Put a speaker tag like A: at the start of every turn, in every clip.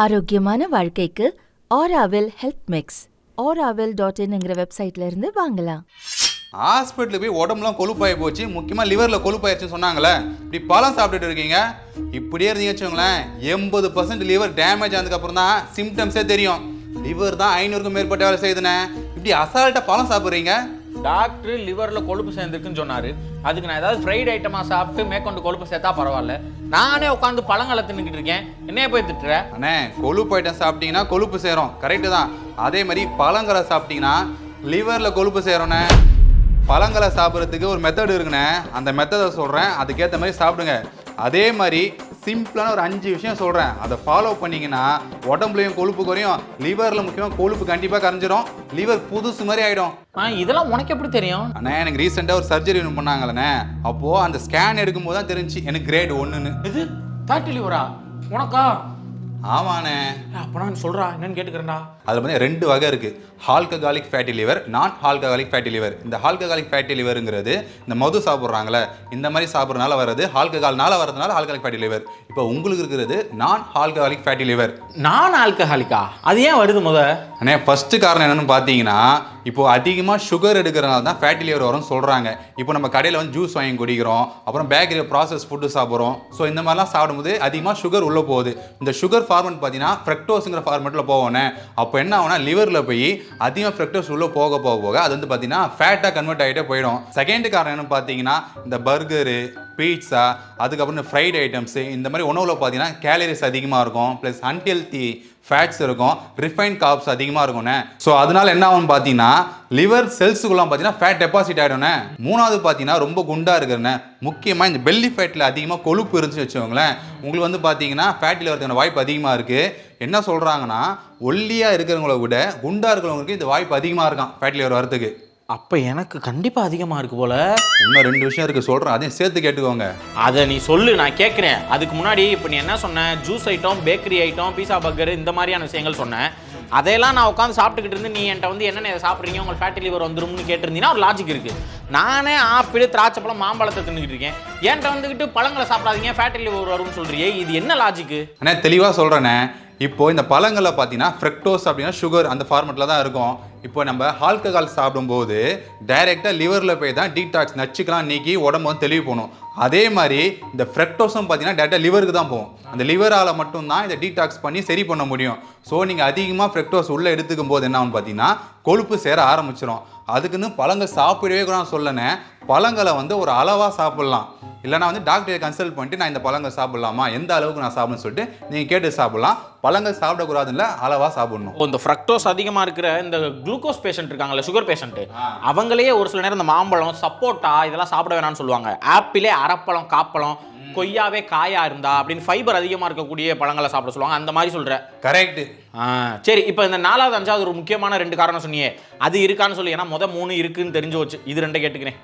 A: ஆரோக்கியமான வாழ்க்கைக்கு Aaravil health mix auravil.in வெப்சைட்ல இருந்து வாங்கலாம்.
B: ஹாஸ்பிட்டலுக்கு போய் உடம்புலாம் கொழுப்பாகி போச்சு, முக்கியமாக லிவரில் கொழுப்பாயிருச்சுன்னு சொன்னாங்களே. இப்படி பழம் சாப்பிட்டுட்டு இருக்கீங்க, இப்படியே இருந்தீங்க வச்சுக்கோங்களேன், 80% லிவர் டேமேஜ் ஆனதுக்கப்புறம் தான் சிம்டம்ஸே தெரியும். லிவர் தான் 500க்கும் மேற்பட்ட வேலை செய்யுதுண்ணே. இப்படி அசால்ட்டாக பழம் சாப்பிட்றீங்க.
C: டாக்டர் லிவரில் கொழுப்பு சேர்ந்துருக்குன்னு சொன்னார். அதுக்கு நான் ஏதாவது ஃப்ரைட் ஐட்டமாக சாப்பிட்டு மேற்கொண்டு கொழுப்பு சேர்த்தா பரவாயில்ல. நானே உட்காந்து பழங்களை தின்னுக்கிட்டு இருக்கேன், என்னைய போய் திட்டுற?
B: அண்ணே, கொழுப்பு ஐட்டம் சாப்பிட்டீங்கன்னா கொழுப்பு சேரும், கரெக்டு தான். அதே மாதிரி பழங்களை சாப்பிட்டீங்கன்னா லிவரில் கொழுப்பு சேரும்ண்ணே. பழங்களை சாப்பிட்றதுக்கு ஒரு மெத்தட் இருக்குண்ணே, அந்த மெத்தடை சொல்கிறேன், அதுக்கேற்ற மாதிரி சாப்பிடுங்க. அதே மாதிரி சிம்பிளான ஒரு 5 விஷயம் சொல்கிறேன், அதை ஃபாலோ பண்ணிங்கன்னா உடம்புலையும் கொழுப்பு குறையும், லிவரில் முக்கியமாக கொழுப்பு கண்டிப்பாக கரைஞ்சிரும், லிவர் புதுசு மாதிரி ஆகிடும்.
C: இதெல்லாம் உனக்கு எப்படி தெரியும்?
B: அண்ணே, எனக்கு ரீசெண்டாக ஒரு சர்ஜரி ஒன்று பண்ணாங்களே, அப்போது அந்த ஸ்கேன் எடுக்கும்போது தான் தெரிஞ்சு எனக்கு கிரேட் 1ன்னு.
C: இது ஃபேட்டி லிவரா உனக்கா?
B: ஆமாண்ணே.
C: அப்போ நான் சொல்கிறா என்னன்னு கேட்டுக்கிறேன்டா.
B: அதில் வந்து 2 வகை இருக்குது, ஆல்கஹாலிக் ஃபேட்டி லிவர், நான் ஆல்கஹாலிக் ஃபேட்டி லிவர். இந்த ஆல்கஹாலிக் ஃபேட்டி லிவருங்கிறது இந்த மது சாப்பிட்றாங்களே, இந்த மாதிரி சாப்பிட்றதுனால வர்றது, ஆல்கஹால்னால வர்றதுனால ஆல்கஹாலிக் ஃபேட்டி லிவர். இப்போ உங்களுக்கு இருக்கிறது நான் ஆல்கஹாலிக் ஃபேட்டி லிவர்.
C: நான் ஆல்கஹாலிக்கா? அது ஏன் வருது முத?
B: அண்ணே, ஃபஸ்ட்டு காரணம் என்னென்னு பார்த்தீங்கன்னா, இப்போது அதிகமாக சுகர் எடுக்கிறனால தான் ஃபேட்டி லிவர் வரும்னு சொல்கிறாங்க. இப்போ நம்ம கடையில் வந்து ஜூஸ் வாங்கி குடிக்கிறோம், அப்புறம் பேக்கரி ப்ராசஸ் ஃபுட்டு சாப்பிட்றோம். ஸோ இந்த மாதிரிலாம் சாப்பிடும்போது அதிகமாக சுகர் உள்ளே போகுது. இந்த சுகர் ஃபார்மெட் பார்த்தீங்கன்னா ஃப்ரக்டோஸுங்கிற ஃபார்மெட்டில் போவோன்னே. அப்போ என்ன ஆகுனா, லிவரில் போய் அதிகமாக ஃப்ரக்டோஸ் உள்ளே போக போக போக அது வந்து பார்த்தீங்கன்னா ஃபேட்டாக கன்வெர்ட் ஆகிட்டே போயிடும். செகண்ட் காரணம் என்னன்னு பார்த்தீங்கன்னா, இந்த பர்கரு, பீட்சா, அதுக்கப்புறம் ஃப்ரைட் ஐட்டம்ஸு, இந்த மாதிரி உணவில் பார்த்தீங்கன்னா கேலரிஸ் அதிகமாக இருக்கும், ப்ளஸ் அன்ஹெல்தி ஃபேட்ஸ் இருக்கும், ரிஃபைன்ட் கார்ப்ஸ் அதிகமாக இருக்கும்ண்ணே. ஸோ அதனால என்ன ஆகும்னு பார்த்தீங்கன்னா, லிவர் செல்ஸுக்குலாம் பார்த்தீங்கன்னா ஃபேட் டெபாசிட் ஆகிடும்ண்ணே. மூணாவது பார்த்தீங்கன்னா, ரொம்ப குண்டாக இருக்கிறண்ணே, முக்கியமாக இந்த பெல்லி ஃபேட்டில் அதிகமாக கொழுப்பு இருந்துச்சு வச்சுக்கோங்களேன், உங்களுக்கு வந்து பார்த்தீங்கன்னா ஃபேட்டி லிவருக்கான வாய்ப்பு அதிகமாக இருக்குது. என்ன சொல்கிறாங்கன்னா, ஒல்லியாக இருக்கிறவங்கள விட குண்டாக இருக்கிறவங்களுக்கு இந்த வாய்ப்பு அதிகமாக இருக்கான் ஃபேட்டி லிவர் வரதுக்கு.
C: அப்போ எனக்கு கண்டிப்பாக அதிகமாக இருக்குது போல.
B: இன்னும் 2 விஷயம் இருக்குது, சொல்கிறேன், அதையும் சேர்த்து கேட்டுக்கோங்க.
C: அதை நீ சொல்லு, நான் கேட்குறேன். அதுக்கு முன்னாடி இப்போ நீ என்ன சொன்ன? ஜூஸ் ஐட்டம், பேக்கரி ஐட்டம், பீஸா, பர்கர், இந்த மாதிரியான விஷயங்கள் சொன்னேன். அதையெல்லாம் நான் உட்காந்து சாப்பிட்டுக்கிட்டு இருந்து நீ என்கிட்ட வந்து என்னென்ன சாப்பிட்றீங்க, உங்களுக்கு ஃபேட்டி லிவர் வந்துரும்னு கேட்டிருந்தீங்கன்னா ஒரு லாஜிக் இருக்குது. நானே ஆப்பிள், திராட்சைப்பழம், மாம்பழத்தை தின்னுக்கிட்டு இருக்கேன், என்கிட்ட வந்துக்கிட்டு பழங்களை சாப்பிடாதீங்க ஃபேட்டி லிவர் வரும்னு சொல்கிறியே, இது என்ன லாஜிக்கு?
B: அண்ணே, தெளிவாக சொல்கிறேண்ணே. இப்போ இந்த பழங்களில் பார்த்தீங்கன்னா ஃப்ரக்டோஸ் அப்படின்னா சுகர் அந்த ஃபார்மெட்டில் தான் இருக்கும். இப்போ நம்ம ஆல்கஹால் சாப்பிடும்போது டைரெக்டாக லிவரில் போய் தான் டீடாக்ஸ் நச்சுக்கெல்லாம் நீக்கி உடம்பு வந்து தெளிவு போகணும். அதே மாதிரி இந்த ஃப்ரக்டோஸும் பார்த்தீங்கன்னா டேரெக்டாக லிவருக்கு தான் போகும். அந்த லிவரால் மட்டும்தான் இதை டீடாக்ஸ் பண்ணி சரி பண்ண முடியும். ஸோ நீங்கள் அதிகமாக ஃப்ரக்டோஸ் உள்ளே எடுத்துக்கும் போது என்ன ஆகுன்னு பார்த்தீங்கன்னா, கொழுப்பு சேர ஆரம்பிச்சிடும். அதுக்குன்னு பழங்கள் சாப்பிடவே கூட நான் சொல்லனேன், பழங்களை வந்து ஒரு அளவாக சாப்பிட்லாம். இல்லைனா வந்து டாக்டரை கன்சல்ட் பண்ணிட்டு நான் இந்த பழங்கள் சாப்பிட்லாமா, எந்த அளவுக்கு நான் சாப்பிடணும்னு சொல்லிட்டு நீங்கள் கேட்டு சாப்பிட்லாம். பழங்கள் சாப்பிடக்கூடாதுன்னு அளவாக சாப்பிடணும்.
C: இந்த ஃப்ரக்டோஸ் அதிகமாக இருக்கிற இந்த குளுக்கோஸ் பேஷண்ட் இருக்காங்கல்ல, சுகர் பேஷண்ட்டு, அவங்களே ஒரு சில நேரம் இந்த மாம்பழம், சப்போட்டா இதெல்லாம் சாப்பிட வேணாம்னு சொல்லுவாங்க. ஆப்பிளே அரப்பழம், காப்பழம், கொய்யாவே காயா இருந்தா அப்படின்னு ஃபைபர் அதிகமாக இருக்கக்கூடிய பழங்களை சாப்பிட சொல்லுவாங்க. அந்த மாதிரி சொல்கிற
B: கரெக்ட்.
C: சரி, இப்போ இந்த 4வது 5வது ஒரு முக்கியமான 2 காரணம் சொன்னியே, அது இருக்கான்னு சொல்லி. ஏன்னா 3 இருக்குன்னு தெரிஞ்சு வச்சு, இது 2 கேட்டுக்கிறேன்.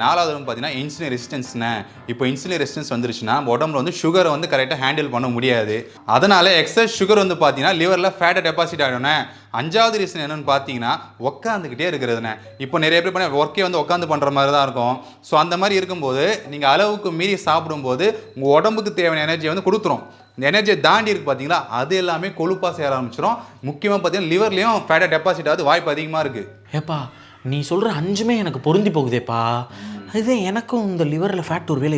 B: 4வது பார்த்தீங்கன்னா இன்சுலின் ரெசிஸ்டன்ஸ்ண்ணே. இப்போ இன்சுலின் ரெசிஸ்டன்ஸ் வந்துருச்சுன்னா உடம்புல வந்து சுகரை வந்து கரெக்டாக ஹேண்டில் பண்ண முடியாது. அதனால எக்ஸஸ் சுகர் வந்து பார்த்தீங்கன்னா லிவரில் ஃபேட்டை டெபாசிட் ஆகிடும்ண்ணே. 5வது ரீசன் என்னென்னு பார்த்தீங்கன்னா, உட்காந்துக்கிட்டே இருக்கிறதுண்ணே. இப்போ நிறைய பேர் பண்ண ஒர்க்கே வந்து உட்காந்து பண்ணுற மாதிரி தான் இருக்கும். ஸோ அந்த மாதிரி இருக்கும்போது நீங்கள் அளவுக்கு மீறி சாப்பிடும்போது உங்கள் உடம்புக்கு தேவையான எனர்ஜியை வந்து கொடுத்துரும். இந்த எனர்ஜியை தாண்டி இருக்குது பார்த்தீங்களா, அது எல்லாமே கொழுப்பாக சேர ஆரம்பிச்சிடும். முக்கியமாக பார்த்தீங்கன்னா லிவர்லேயும் ஃபேட்டை டெபாசிட் ஆகுது வாய்ப்பு அதிகமாக இருக்குது.
C: ஏப்பா, நீ சொல்கிற 5மே எனக்கு பொருந்தி போகுதேப்பா. இது எனக்கும் இந்த லிவரில் ஃபேட் ஒரு வேலை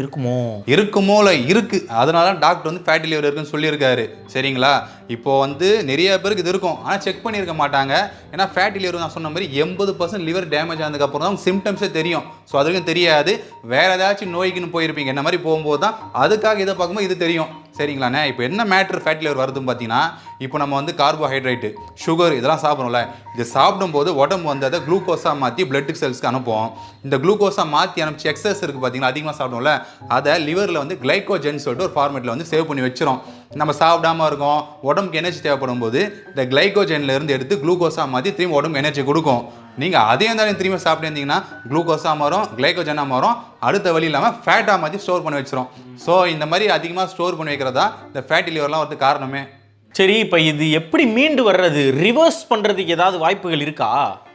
C: இருக்குமோல இருக்குது. அதனால தான் டாக்டர் வந்து ஃபேட்டி லிவர் இருக்குன்னு சொல்லியிருக்காரு. சரிங்களா? இப்போது வந்து நிறைய பேருக்கு இது இருக்கும், ஆனால் செக் பண்ணியிருக்க மாட்டாங்க. ஏன்னா ஃபேட்டி லிவர் நான் சொன்ன மாதிரி 80% லிவர் டேமேஜ் ஆனதுக்கப்புறம் தான் சிம்டம்ஸே தெரியும். ஸோ அதுக்கும் தெரியாது, வேறு ஏதாச்சும் நோய்க்குன்னு போயிருப்பீங்க, இந்த மாதிரி போகும்போது தான் அதுக்காக இதை பார்க்கும்போது இது தெரியும். சரிங்களாண்ணே? இப்போ என்ன மேட்ரு ஃபேட்டி லிவர் வருதுன்னு பார்த்தீங்கன்னா, இப்போ நம்ம வந்து கார்போஹைட்ரேட்டு, சுகர் இதெல்லாம் சாப்பிட்றோம்ல, இது சாப்பிடும்போது உடம்பு வந்து அதை குளுக்கோஸாக மாற்றி பிளட் செல்ஸ்க்கு அனுப்புவோம். இந்த குளுக்கோஸாக மாற்றி அனுப்பிச்சு எக்ஸஸ் இருக்குது பார்த்தீங்கன்னா, அதிகமாக சாப்பிடுவோம்ல, அதை லிவரில் வந்து கிளைக்கோஜன் சொல்லிட்டு ஒரு ஃபார்மேட்டில் வந்து சேவ் பண்ணி வச்சிரும். நம்ம சாப்பிடாம இருக்கோம், உடம்புக்கு எனர்ஜி தேவைப்படும் போது இந்த கிளைக்கோஜன்லேருந்து எடுத்து குளுக்கோஸாக மாற்றி திரும்பி உடம்பு எனர்ஜி கொடுக்கும். நீங்கள் அதே இருந்தாலும் திரும்பி சாப்பிட்டீங்கன்னா குளுக்கோஸாக மாறும், கிளைக்கோஜனாக மாறும், அடுத்த வழி இல்லாமல் ஃபேட்டாக மாற்றி ஸ்டோர் பண்ணி வச்சிரும். ஸோ இந்த மாதிரி அதிகமாக ஸ்டோர் பண்ணி வைக்கிறதா இந்த ஃபேட்டி லிவர்லாம் வரது காரணமே. சரி, இப்போ இது எப்படி மீண்டு வர்றது, ரிவர்ஸ் பண்ணுறதுக்கு ஏதாவது வாய்ப்புகள் இருக்கா?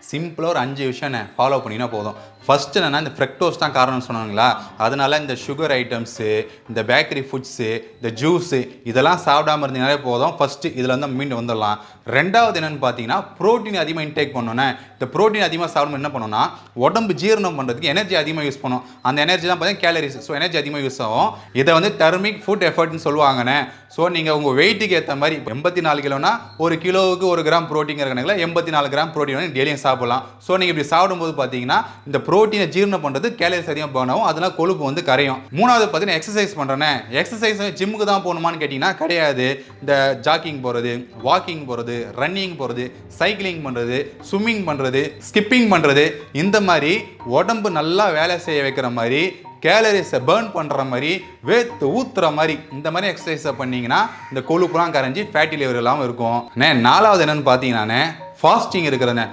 B: சிம்பிளாக ஒரு 5 விஷயம் ஃபாலோ பண்ணினா போதும். ஃபர்ஸ்ட் என்னன்னா இந்த ஃப்ரக்டோஸ் தான் காரணம்னு சொன்னாங்களா, அதனால இந்த சுகர் ஐட்டம்ஸு, இந்த பேக்கரி ஃபுட்ஸு, இந்த ஜூஸு இதெல்லாம் சாப்பிடாம இருந்தீங்கனாலே போதும். ஃபர்ஸ்ட் இதில் வந்து மீண்டு வந்துடலாம். ரெண்டாவது என்னன்னு பார்த்தீங்கன்னா ப்ரோட்டீன் அதிகமாக இன்டேக் பண்ணோன்னே, இந்த ப்ரோட்டீன் அதிகமாக சாப்பிடும் என்ன பண்ணணும்னா உடம்பு ஜீரணம் பண்ணுறதுக்கு எனர்ஜி அதிகமாக யூஸ் பண்ணும். அந்த எனர்ஜி தான் பார்த்தீங்கன்னா கேலரிஸ். ஸோ எனர்ஜி அதிகமாக யூஸ் ஆகும். இதை வந்து தெர்மிக் ஃபுட் எஃபர்ட்னு சொல்லுவாங்கண்ணே. ஸோ நீங்கள் உங்கள் வெயிட்டுக்கு ஏற்ற மாதிரி 84 கிலோனா 1 கிலோவுக்கு 1 கிராம் ப்ரோட்டீன் கணக்கில் 84 கிராம் ப்ரோட்டீன் வந்து டெய்லியும் சாப்பிடலாம். ஸோ நீங்கள் இப்படி சாப்பிடும்போது பார்த்தீங்கன்னா இந்த ப்ரோட்டீனை ஜீரணம் பண்ணுறது கேலரிஸ் அதிகமாக பர்ன் ஆகும். அதனால் கொழுப்பு வந்து கரையும். மூணாவது பார்த்தீங்கன்னா எக்ஸசைஸ் பண்ணுறேனே. எக்ஸசைஸ் ஜிம்முக்கு தான் போகணுமான்னு கேட்டிங்கன்னா கிடையாது. இந்த ஜாக்கிங் போகிறது, வாக்கிங் போகிறது, ரன்னிங் போகிறது, சைக்கிளிங் பண்ணுறது, ஸ்விம்மிங் பண்ணுறது, ஸ்கிப்பிங் பண்ணுறது, இந்த மாதிரி உடம்பு நல்லா வேலை செய்ய வைக்கிற மாதிரி கேலரிஸை பேர்ன் பண்ணுற மாதிரி வேத்து ஊத்துற மாதிரி இந்த மாதிரி எக்ஸசைஸை பண்ணிங்கன்னா இந்த கொழுப்புலாம் கரைஞ்சி ஃபேட்டி லிவர் இல்லாமல் இருக்கும். நாலாவது என்னன்னு பார்த்தீங்கன்னா ஃபாஸ்டிங் இருக்கிறது.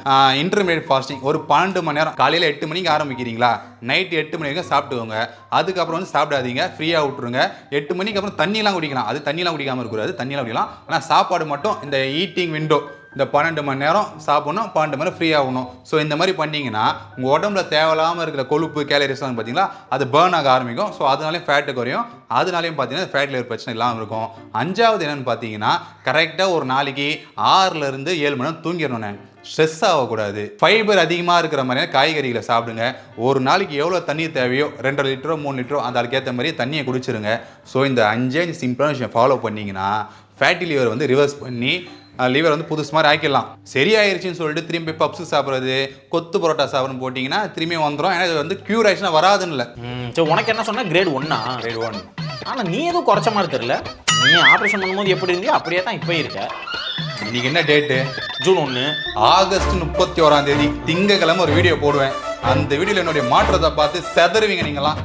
B: இன்டர்மீடியட் ஃபாஸ்டிங் ஒரு 12 மணி நேரம். காலையில் 8 மணிக்கு ஆரம்பிக்கிறீங்களா, நைட்டு 8 மணி வரைக்கும் சாப்பிட்டுக்கோங்க. அதுக்கப்புறம் வந்து சாப்பிடாதீங்க, ஃப்ரீயாக விட்டுருங்க. 8 மணிக்கு அப்புறம் தண்ணியெலாம் குடிக்கலாம். அது தண்ணியெலாம் குடிக்காமல் இருக்கக்கூடாது, தண்ணியெலாம் குடிக்கலாம். ஆனால் சாப்பாடு மட்டும் இந்த ஈட்டிங் விண்டோ இந்த 12 மணி நேரம் சாப்பிடணும், 12 மணி நேரம் ஃப்ரீ ஆகணும். ஸோ இந்த மாதிரி பண்ணிங்கன்னா உங்கள் உடம்புல தேவையில்லாமல் இருக்கிற கொழுப்பு கேலரிஸ்லாம் பார்த்தீங்களா அது பேர்ன் ஆக ஆரம்பிக்கும். ஸோ அதனாலேயும் ஃபேட்டு குறையும். அதனாலையும் பார்த்தீங்கன்னா ஃபேட் லிவர் பிரச்சனை இல்லாமல் இருக்கும். அஞ்சாவது என்னென்னு பார்த்தீங்கன்னா கரெக்டாக ஒரு நாளைக்கு 6லேருந்து 7 மணி நேரம் தூங்கிடணும். ஸ்ட்ரெஸ் ஆகக்கூடாது. ஃபைபர் அதிகமாக இருக்கிற மாதிரியான காய்கறிகளை சாப்பிடுங்க. ஒரு நாளைக்கு எவ்வளோ தண்ணி தேவையோ 2 லிட்டரோ 3 லிட்டரோ அந்த அதுக்கேற்ற மாதிரி தண்ணியை குடிச்சிருங்க. ஸோ இந்த 5 சிம்பிளான விஷயம் ஃபாலோ பண்ணிங்கன்னா ஃபேட்டி லிவர் வந்து ரிவர்ஸ் பண்ணி லிவர் வந்து புதுசு மாதிரி ஆக்கிடலாம். சரியாயிருச்சுன்னு சொல்லிட்டு திரும்பி பப்ஸு சாப்பிட்றது, கொத்து பரோட்டா சாப்பிட்றன்னு போட்டிங்கன்னா திரும்பி வந்துடும். ஏன்னா இது வந்து க்யூர் ஆயிடுச்சுன்னா வராதுன்னு இல்லை.
C: சரி, உனக்கு என்ன சொன்னால் கிரேட் 1.
B: கிரேட் 1.
C: ஆனால் நீ எதுவும் குறைச்ச மாதிரி தெரியல. நீ ஆப்ரேஷன் பண்ணும்போது எப்படி இருந்தியோ அப்படியே தான் இப்போ இருக்க.
B: இன்னைக்கு என்ன டேட்டு?
C: ஜூன் 1.
B: ஆகஸ்ட் 31 திங்கக்கிழமை ஒரு வீடியோ போடுவேன். அந்த வீடியோவில் என்னுடைய மாற்றத்தை பார்த்து செதறுவீங்க நீங்களாம்.